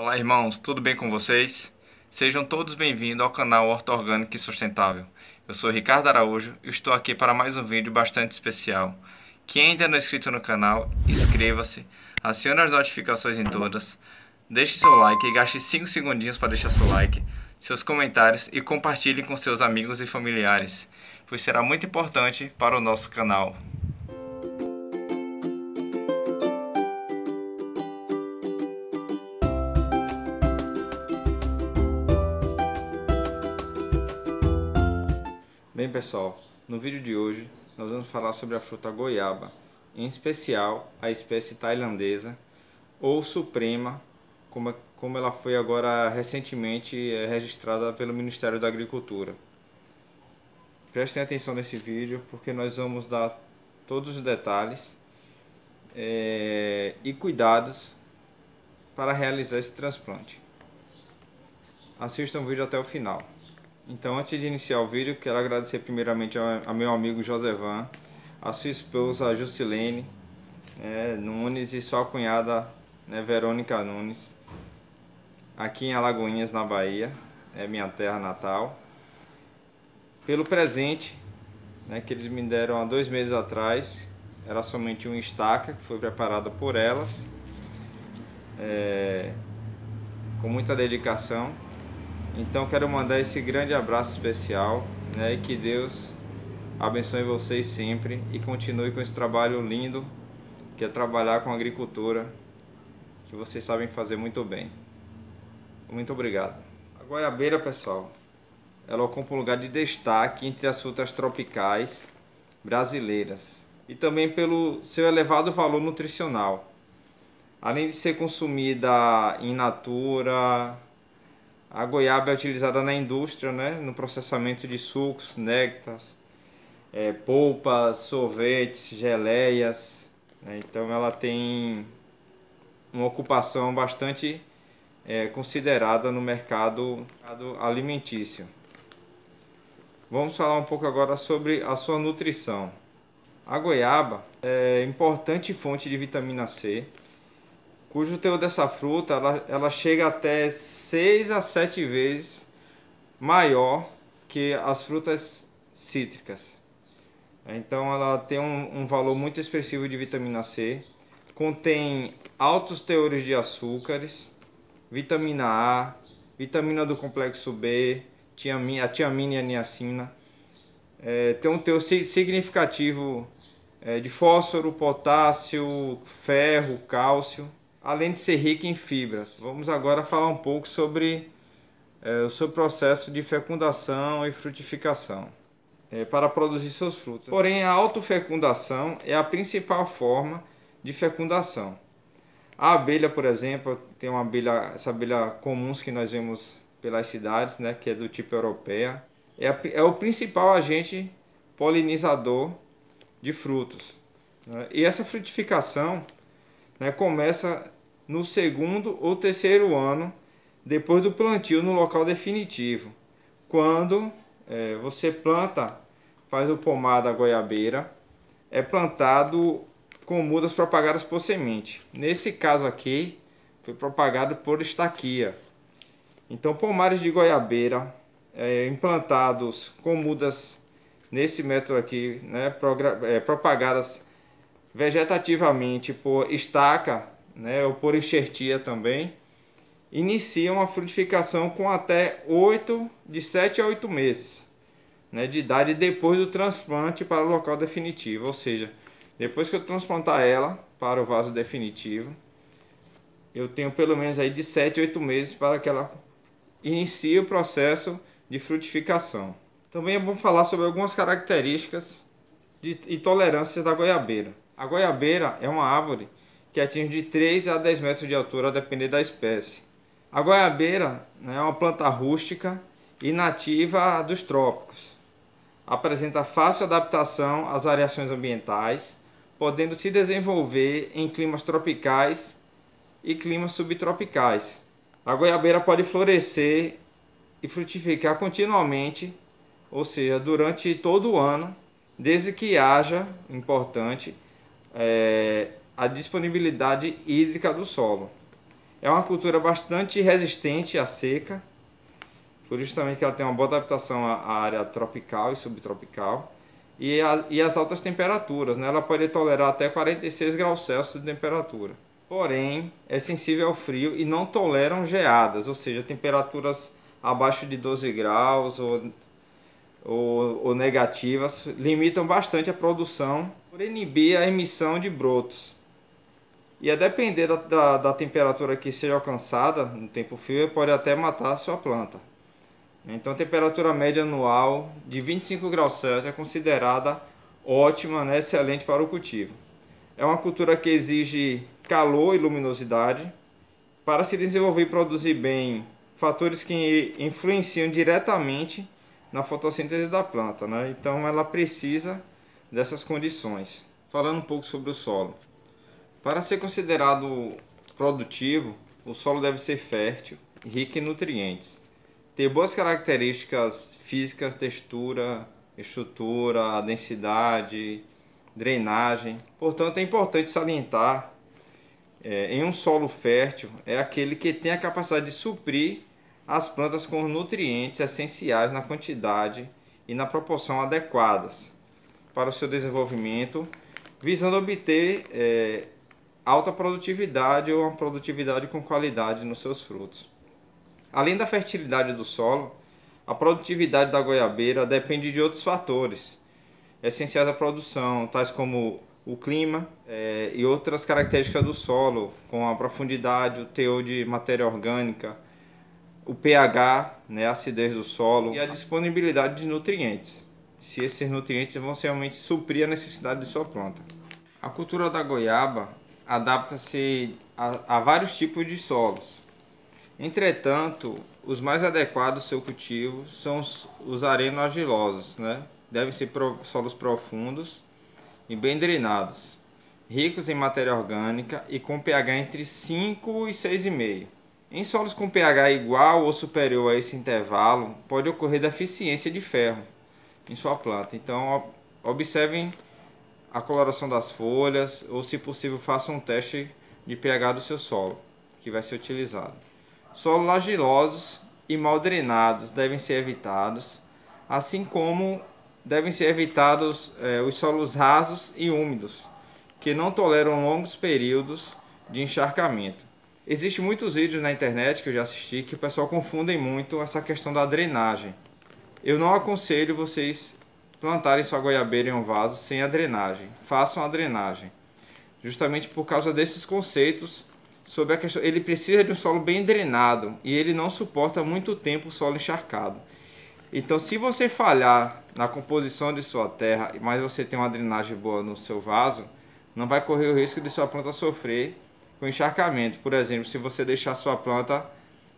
Olá, irmãos, tudo bem com vocês? Sejam todos bem-vindos ao canal Horta Orgânica e Sustentável. Eu sou Ricardo Araújo e estou aqui para mais um vídeo bastante especial. Quem ainda não é inscrito no canal, inscreva-se, acione as notificações em todas, deixe seu like e gaste 5 segundinhos para deixar seu like, seus comentários e compartilhe com seus amigos e familiares, pois será muito importante para o nosso canal. Bem pessoal, no vídeo de hoje nós vamos falar sobre a fruta goiaba, em especial a espécie tailandesa ou suprema, como ela foi agora recentemente registrada pelo Ministério da Agricultura. Prestem atenção nesse vídeo porque nós vamos dar todos os detalhes e cuidados para realizar esse transplante. Assistam o vídeo até o final. Então, antes de iniciar o vídeo, quero agradecer primeiramente a meu amigo Josevan, a sua esposa Jusilene Nunes e sua cunhada Verônica Nunes, aqui em Alagoinhas, na Bahia, minha terra natal, pelo presente que eles me deram há 2 meses atrás. Era somente uma estaca que foi preparada por elas, com muita dedicação. Então quero mandar esse grande abraço especial, e que Deus abençoe vocês sempre e continue com esse trabalho lindo que é trabalhar com agricultura, que vocês sabem fazer muito bem. Muito obrigado. A goiabeira, pessoal, ela ocupa um lugar de destaque entre as frutas tropicais brasileiras e também pelo seu elevado valor nutricional. Além de ser consumida in natura, a goiaba é utilizada na indústria, no processamento de sucos, néctares, polpas, sorvetes, geleias. Então ela tem uma ocupação bastante considerada no mercado alimentício. Vamos falar um pouco agora sobre a sua nutrição. A goiaba é importante fonte de vitamina C, cujo teor dessa fruta ela chega até 6 a 7 vezes maior que as frutas cítricas. Então ela tem um valor muito expressivo de vitamina C, contém altos teores de açúcares, vitamina A, vitamina do complexo B, a tiamina e a niacina. Tem um teor significativo de fósforo, potássio, ferro, cálcio, além de ser rica em fibras. Vamos agora falar um pouco sobre o seu processo de fecundação e frutificação para produzir seus frutos. Porém, a autofecundação é a principal forma de fecundação. A abelha, por exemplo, tem essa abelha comum que nós vemos pelas cidades, que é do tipo europeia, é o principal agente polinizador de frutos. E essa frutificação começa no 2º ou 3º ano depois do plantio no local definitivo, quando você faz o pomar da goiabeira, é plantado com mudas propagadas por semente. Nesse caso aqui, foi propagado por estaquia. Então, pomares de goiabeira implantados com mudas nesse método aqui, propagadas vegetativamente por estaca, ou por enxertia também, iniciam a frutificação com até de 7 a 8 meses de idade depois do transplante para o local definitivo. Ou seja, depois que eu transplantar ela para o vaso definitivo, eu tenho pelo menos aí de 7 a 8 meses para que ela inicie o processo de frutificação. Também é bom falar sobre algumas características e tolerâncias da goiabeira. A goiabeira é uma árvore que atinge de 3 a 10 metros de altura, a depender da espécie. A goiabeira é uma planta rústica e nativa dos trópicos. Apresenta fácil adaptação às variações ambientais, podendo se desenvolver em climas tropicais e climas subtropicais. A goiabeira pode florescer e frutificar continuamente, ou seja, durante todo o ano, desde que haja, importante, a disponibilidade hídrica do solo. É uma cultura bastante resistente à seca, por justamente que ela tem uma boa adaptação à área tropical e subtropical e às altas temperaturas, né? Ela pode tolerar até 46 graus Celsius de temperatura. Porém, é sensível ao frio e não toleram geadas, ou seja, temperaturas abaixo de 12 graus ou negativas limitam bastante a produção por inibir a emissão de brotos. E a depender da temperatura que seja alcançada no tempo frio, pode até matar a sua planta. Então, a temperatura média anual de 25 graus Celsius é considerada ótima, né, excelente para o cultivo. É uma cultura que exige calor e luminosidade. Para se desenvolver e produzir bem, fatores que influenciam diretamente na fotossíntese da planta, né? Então, ela precisa dessas condições. Falando um pouco sobre o solo. Para ser considerado produtivo, o solo deve ser fértil, rico em nutrientes, ter boas características físicas, textura, estrutura, densidade, drenagem. Portanto, é importante salientar em um solo fértil é aquele que tem a capacidade de suprir as plantas com nutrientes essenciais na quantidade e na proporção adequadas para o seu desenvolvimento, visando obter alta produtividade ou uma produtividade com qualidade nos seus frutos. Além da fertilidade do solo, a produtividade da goiabeira depende de outros fatores essenciais à produção, tais como o clima e outras características do solo, como a profundidade, o teor de matéria orgânica, o pH, né, a acidez do solo e a disponibilidade de nutrientes, se esses nutrientes vão realmente suprir a necessidade de sua planta. A cultura da goiaba adapta-se a vários tipos de solos. Entretanto, os mais adequados ao seu cultivo são os areno-argilosos, né? Devem ser solos profundos e bem drenados, ricos em matéria orgânica e com pH entre 5 e 6,5. Em solos com pH igual ou superior a esse intervalo, pode ocorrer deficiência de ferro em sua planta. Então, observem a coloração das folhas ou, se possível, façam um teste de pH do seu solo, que vai ser utilizado. Solos argilosos e mal drenados devem ser evitados, assim como devem ser evitados os solos rasos e úmidos, que não toleram longos períodos de encharcamento. Existem muitos vídeos na internet que eu já assisti que o pessoal confundem muito essa questão da drenagem. Eu não aconselho vocês plantarem sua goiabeira em um vaso sem a drenagem. Façam a drenagem, justamente por causa desses conceitos sobre a questão. Ele precisa de um solo bem drenado e ele não suporta muito tempo o solo encharcado. Então, se você falhar na composição de sua terra, mas você tem uma drenagem boa no seu vaso, não vai correr o risco de sua planta sofrer com encharcamento. Por exemplo, se você deixar sua planta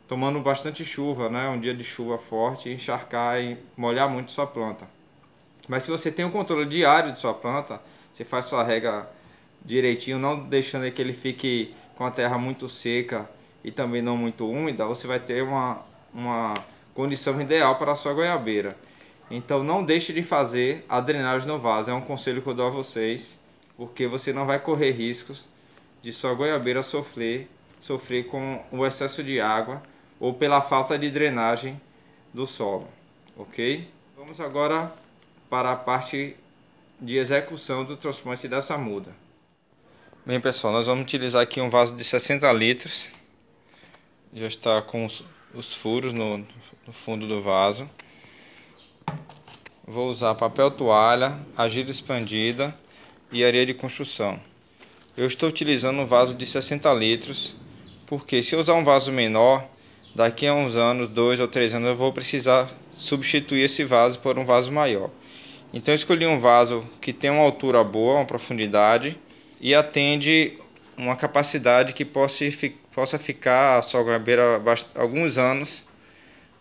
tomando bastante chuva, né, um dia de chuva forte, encharcar e molhar muito sua planta. Mas se você tem um controle diário de sua planta, você faz sua rega direitinho, não deixando que ele fique com a terra muito seca e também não muito úmida, você vai ter uma condição ideal para a sua goiabeira. Então não deixe de fazer a drenagem no vaso, é um conselho que eu dou a vocês, porque você não vai correr riscos de sua goiabeira sofrer com o excesso de água ou pela falta de drenagem do solo, ok? Vamos agora para a parte de execução do transplante dessa muda. Bem, pessoal, nós vamos utilizar aqui um vaso de 60 litros. Já está com os furos no fundo do vaso. Vou usar papel toalha, argila expandida e areia de construção. Eu estou utilizando um vaso de 60 litros, porque se eu usar um vaso menor, daqui a uns anos, 2 ou 3 anos, eu vou precisar substituir esse vaso por um vaso maior. Então eu escolhi um vaso que tem uma altura boa, uma profundidade e atende uma capacidade que possa ficar a sua goiabeira alguns anos,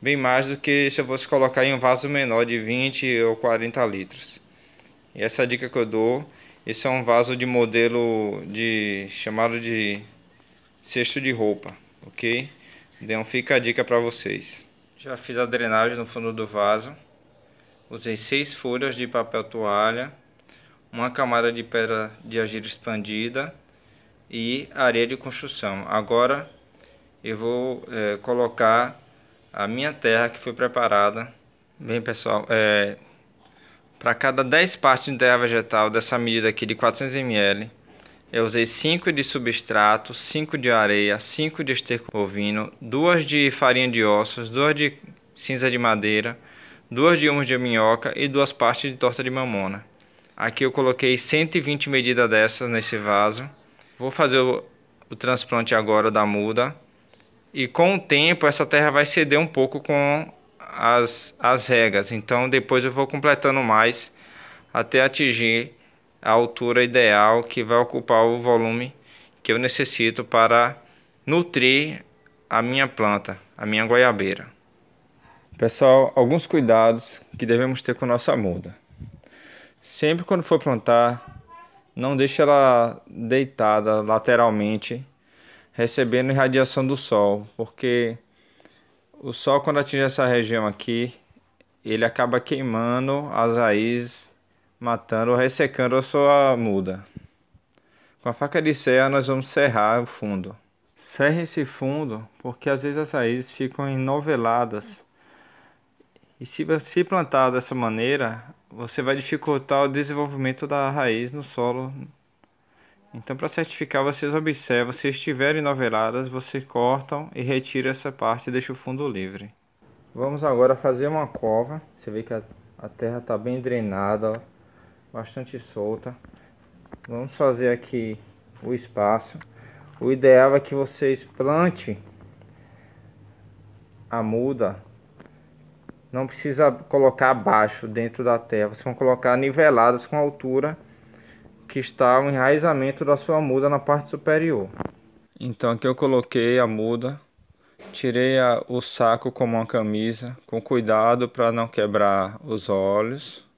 bem mais do que se eu fosse colocar em um vaso menor de 20 ou 40 litros. E essa é a dica que eu dou. Esse é um vaso de modelo chamado de cesto de roupa, ok? Então fica a dica para vocês. Já fiz a drenagem no fundo do vaso. Usei 6 folhas de papel toalha, uma camada de pedra de argila expandida e areia de construção. Agora eu vou colocar a minha terra que foi preparada. Bem, pessoal, para cada 10 partes de terra vegetal dessa medida aqui de 400 ml, eu usei 5 de substrato, 5 de areia, 5 de esterco bovino, 2 de farinha de ossos, 2 de cinza de madeira, 2 de humus de minhoca e 2 partes de torta de mamona. Aqui eu coloquei 120 medidas dessas nesse vaso. Vou fazer o transplante agora da muda. E com o tempo essa terra vai ceder um pouco com as regas. Então depois eu vou completando mais até atingir a altura ideal que vai ocupar o volume que eu necessito para nutrir a minha planta, a minha goiabeira. Pessoal, alguns cuidados que devemos ter com nossa muda. Sempre quando for plantar, não deixe ela deitada lateralmente, recebendo irradiação do sol, porque o sol, quando atinge essa região aqui, ele acaba queimando as raízes, matando ou ressecando a sua muda. Com a faca de serra nós vamos serrar o fundo. Serre esse fundo, porque às vezes as raízes ficam enoveladas. E se plantar dessa maneira, você vai dificultar o desenvolvimento da raiz no solo. Então, para certificar, vocês observam, se estiverem noveladas, vocês cortam e retiram essa parte e deixam o fundo livre. Vamos agora fazer uma cova. Você vê que a terra está bem drenada, ó, bastante solta. Vamos fazer aqui o espaço. O ideal é que vocês plantem a muda. Não precisa colocar abaixo dentro da terra, vocês vão colocar niveladas com a altura que está o enraizamento da sua muda na parte superior. Então aqui eu coloquei a muda, tirei o saco como uma camisa, com cuidado para não quebrar os olhos.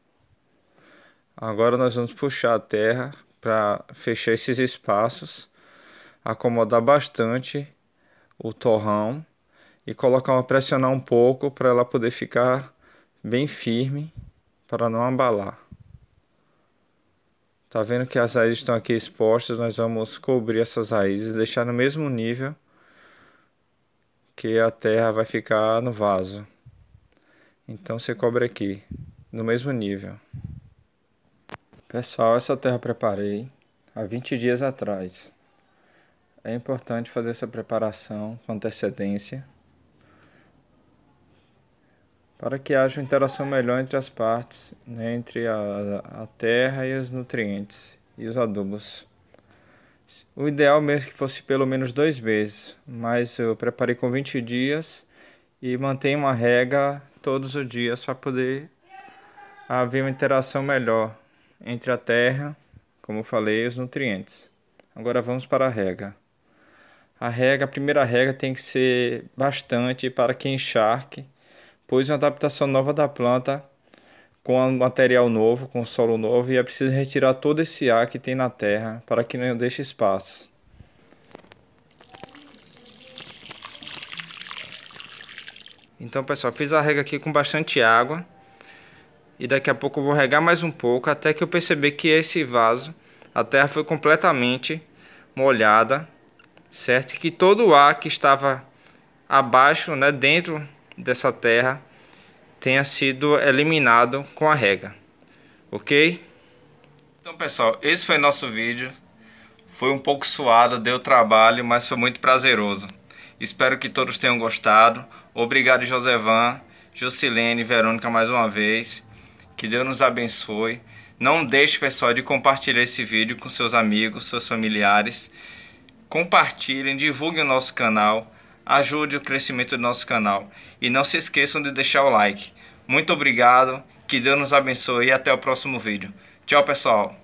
Agora nós vamos puxar a terra para fechar esses espaços, acomodar bastante o torrão e pressionar um pouco para ela poder ficar bem firme, para não abalar. Tá vendo que as raízes estão aqui expostas? Nós vamos cobrir essas raízes, deixar no mesmo nível que a terra vai ficar no vaso. Então você cobre aqui, no mesmo nível. Pessoal, essa terra eu preparei há 20 dias atrás. É importante fazer essa preparação com antecedência, para que haja uma interação melhor entre as partes, né, entre a terra e os nutrientes e os adubos. O ideal mesmo é que fosse pelo menos 2 meses, mas eu preparei com 20 dias e mantenho uma rega todos os dias para poder haver uma interação melhor entre a terra, como eu falei, e os nutrientes. Agora vamos para a rega. A primeira rega tem que ser bastante para que encharque, pois uma adaptação nova da planta com um material novo, com solo novo, e é preciso retirar todo esse ar que tem na terra para que não deixe espaço. Então, pessoal, fiz a rega aqui com bastante água e daqui a pouco eu vou regar mais um pouco até que eu perceber que esse vaso, a terra foi completamente molhada, certo? E que todo o ar que estava abaixo, né, dentro dessa terra, tenha sido eliminado com a rega, ok? Então, pessoal, esse foi nosso vídeo. Foi um pouco suado, deu trabalho, mas foi muito prazeroso. Espero que todos tenham gostado. Obrigado, Josevan, Jusilene e Verônica, mais uma vez. Que Deus nos abençoe. Não deixe, pessoal, de compartilhar esse vídeo com seus amigos, seus familiares. Compartilhem, divulguem o nosso canal. Ajude o crescimento do nosso canal. E não se esqueçam de deixar o like. Muito obrigado, que Deus nos abençoe e até o próximo vídeo. Tchau, pessoal.